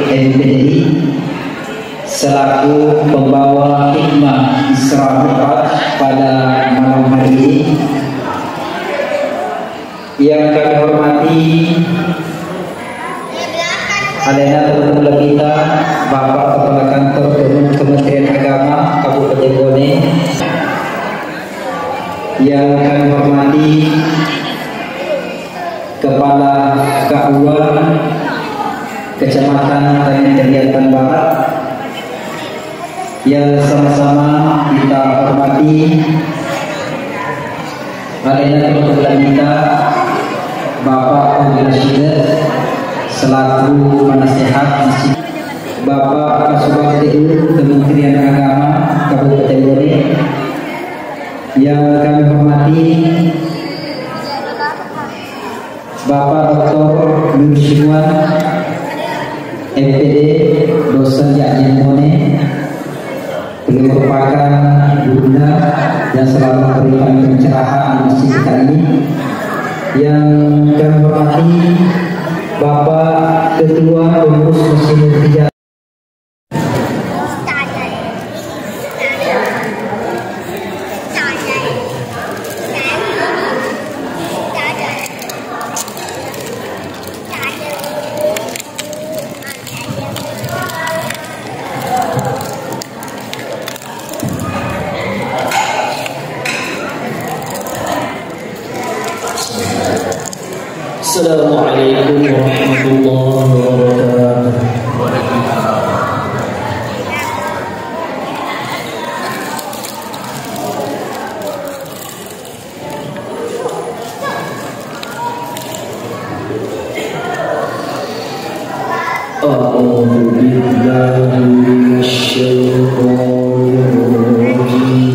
MPDI selaku pembawa hikmah Isra Mi'raj pada malam hari ini. Yang kami hormati Alena teman-teman kita, Bapak Kepala Kantor Kementerian Agama Kabupaten Bone. Yang kami hormati Kepala KUA Kecamatan Tanjung Barat. Yang sama-sama kita hormati Alena teman-teman kita, Bapak Rashid selaku penasehat Masjid, Bapak Kasubag TU Kementerian Agama Kabupaten Bone. Yang kami hormati Bapak Dr. Nur Syirwan MPD dosen Yakjen Bone, beliau merupakan guna yang selalu memberikan pencerahan di masjid kita ini. Yang kami hormati Bapak Ketua Pengurus Masjid Nurhijah Assalamualaikum warahmatullahi wabarakatuh. A'udzu billahi minasyaitonir rajim.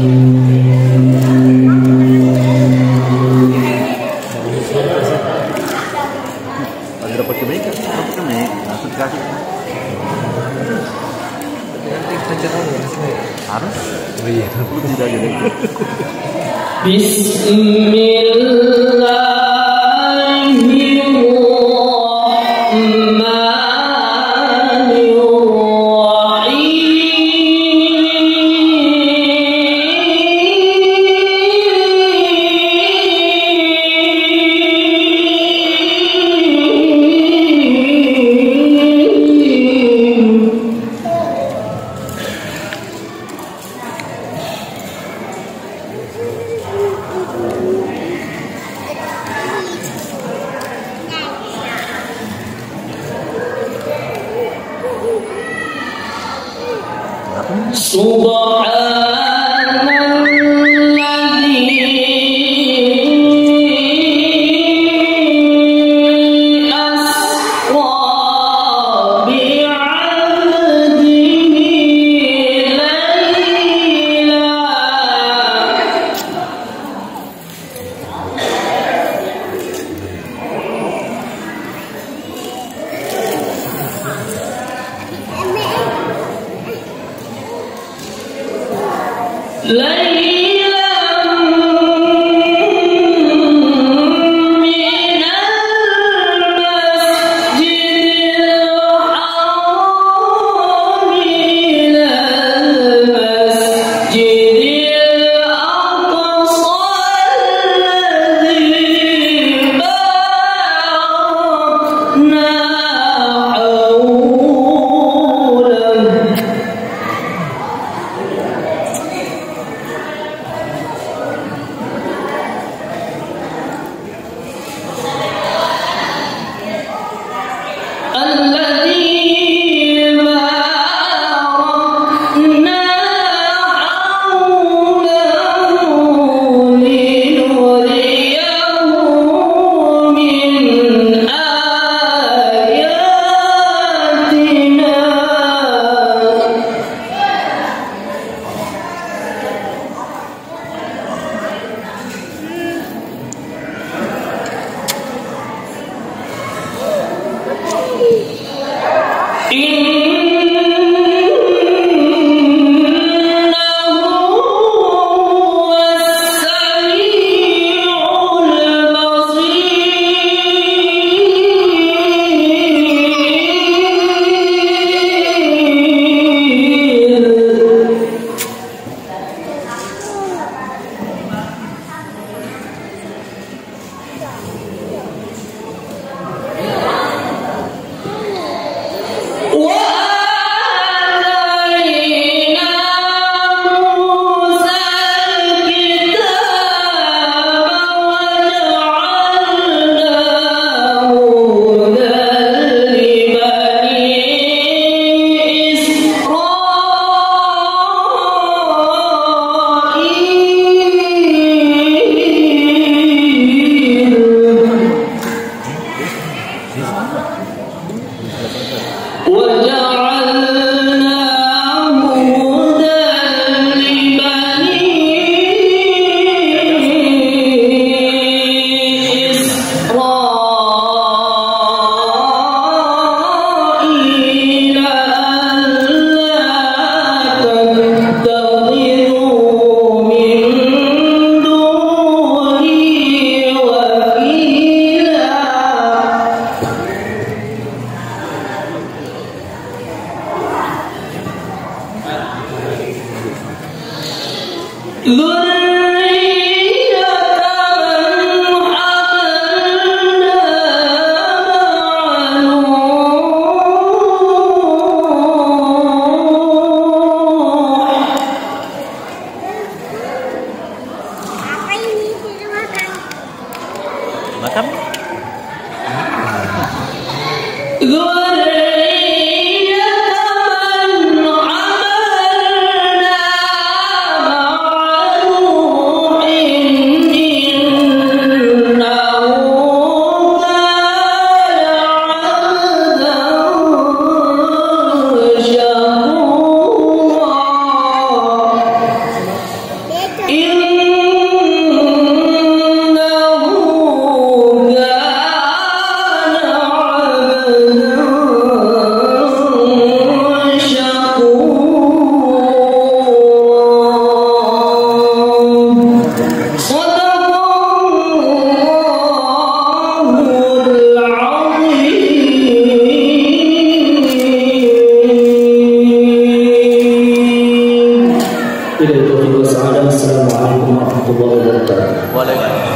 Assalamualaikum warahmatullahi wabarakatuh.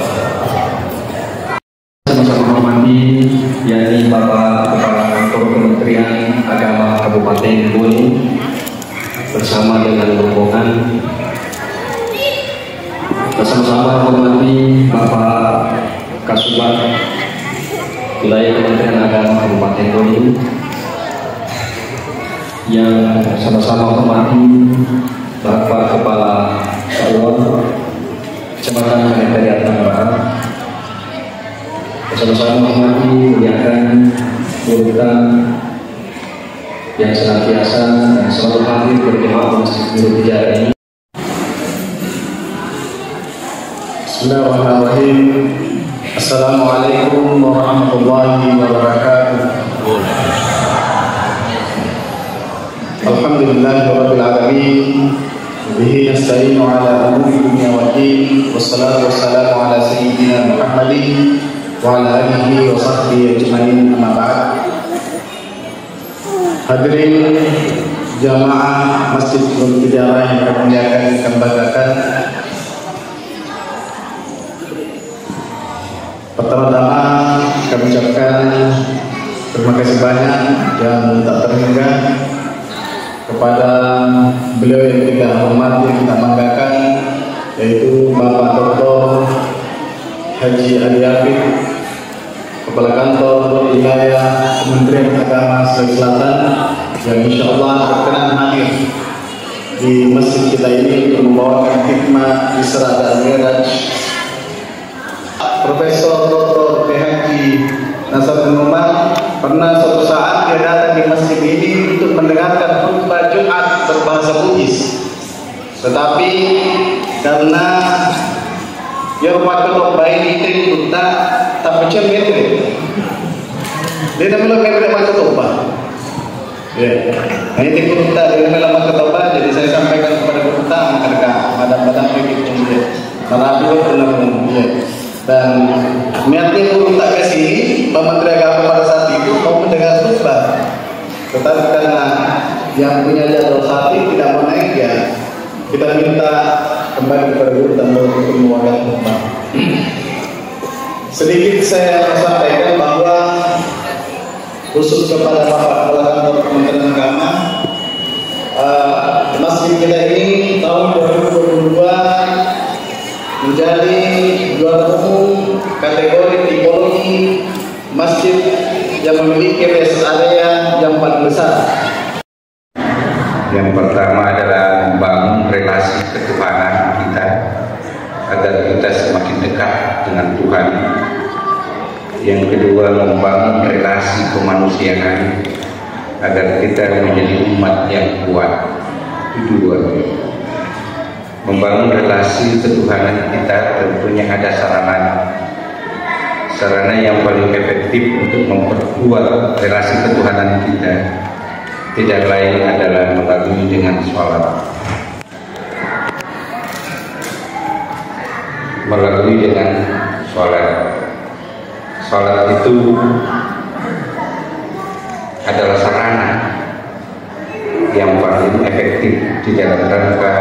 Sama-sama hormati yakni Bapak Kepala Kantor Kementerian Agama Kabupaten Bone bersama dengan rombongan. Bersama-sama hormati Bapak Kasubag Wilayah Kementerian Agama Kabupaten Bone yang sama-sama hormati Bapak Kepala Salon Kecamatan Sekretariat Barat, bersama-sama menghormati muliakan urutan yang senantiasa dan selalu hadir berjemaah Masjid Nurul Hijrah ini. Bismillahirrahmanirrahim. Assalamualaikum warahmatullahi wabarakatuh. Alhamdulillahirabbil alamin. Bihi nasta'inu ala umuri dunya waddin. Wassalatu wassalamu ala sayyidina Muhammadin wa ala alihi wa sahbihi ajma'in, amma ba'd. Hadirin jamaah Masjid Nurul Hijrah yang kami muliakan dan banggakan. Pertama-tama kami ucapkan terima kasih banyak dan tak terhingga kepada beliau yang kita hormati, yang kita banggakan, yaitu Bapak Dr. Haji Ali Afif, Kepala Kantor Wilayah Kementerian Agama Sulawesi Selatan, yang insya Allah berkenan hadir di masjid kita ini untuk membawakan hikmah Isra dan Mi'raj. Profesor Dr. Haji Nasaruddin Umar pernah suatu saat dia datang di masjid ini untuk mendengarkan khutbah Jumat berbahasa Bugis, tetapi karena dia rumah khutbah ini itu tak percaya metre, dia nak bilang metre macam khutbah. Ya, ini khutbah dia bilang macam khutbah, jadi saya sampaikan kepada khutbah mereka madam-madam begitu dia, merapi pun ya. Dan niatnya guru tak ke sini, Pak Menteri Agama pada saat itu mau mendengar khutbah, tetapi karena yang punya jadwal sapi tidak mau naik, ya kita minta kembali kepada guru dan untuk mewakili khutbah. Sedikit saya sampaikan bahwa khusus kepada Bapak Kepala Kantor Kementerian Agama, masjid kita ini tahun 2022 menjadi juara umum kategori tipologi masjid yang memiliki rest area yang paling besar. Yang pertama adalah membangun relasi ketuhanan kita agar kita semakin dekat dengan Tuhan. Yang kedua, membangun relasi kemanusiaan agar kita menjadi umat yang kuat. Itu dua. Membangun relasi ketuhanan kita tentunya ada sarananya. Sarana yang paling efektif untuk memperkuat relasi ketuhanan kita tidak lain adalah melalui dengan sholat. Melalui dengan sholat. Sholat itu adalah sarana yang paling efektif di dalam rangka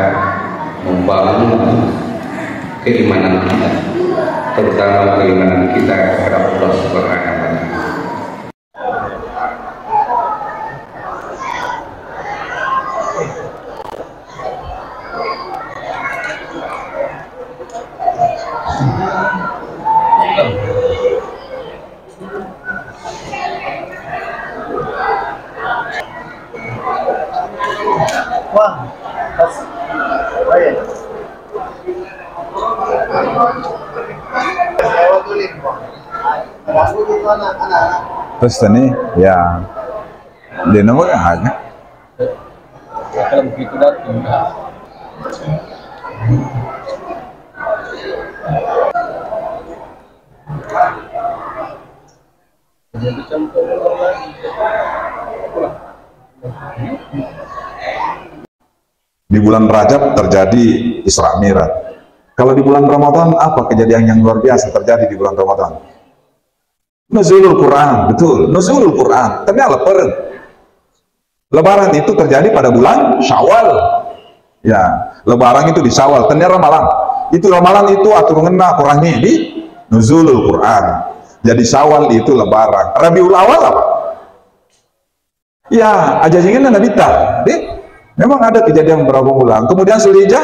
membangun keimanan kita, terutama keimanan kita kepada Allah Subhanahu wa Ta'ala. Terus ini ya dia nomor aja. Kalau begitu datang. Di bulan Rajab terjadi Isra Mi'raj. Kalau di bulan Ramadan apa kejadian yang luar biasa terjadi di bulan Ramadan? Nuzulul Quran, betul, Nuzulul Quran. Ternyata Lebaran itu terjadi pada bulan Syawal. Ya, Lebaran itu di Syawal. Ternyata Ramalan. Itu Ramalan itu atur ngena Qurannya di Nuzulul Quran. Jadi Syawal itu Lebaran. Rabiul Awal apa? Ya, aja jingin Nabi ta. Memang ada kejadian berapa bulan. Kemudian Zulhijjah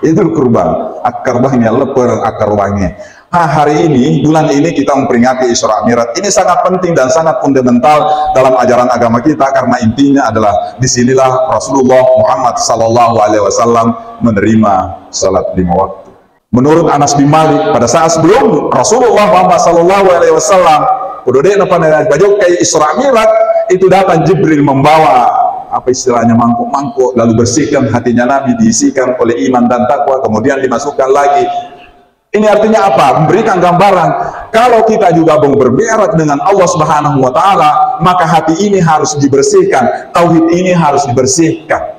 itu kurban. Akar banyak leper akar wangi. Hari ini, bulan ini kita memperingati Isra Mi'raj. Ini sangat penting dan sangat fundamental dalam ajaran agama kita karena intinya adalah disinilah Rasulullah Muhammad SAW menerima salat 5 waktu. Menurut Anas bin Malik, pada saat sebelum Rasulullah Muhammad SAW kayak Isra Mi'raj itu datang Jibril membawa apa istilahnya mangkuk-mangkuk, lalu bersihkan hatinya Nabi, diisikan oleh iman dan takwa, kemudian dimasukkan lagi. Ini artinya apa? Memberikan gambaran kalau kita juga mau bermi'raj dengan Allah Subhanahu wa Ta'ala, maka hati ini harus dibersihkan, tauhid ini harus dibersihkan.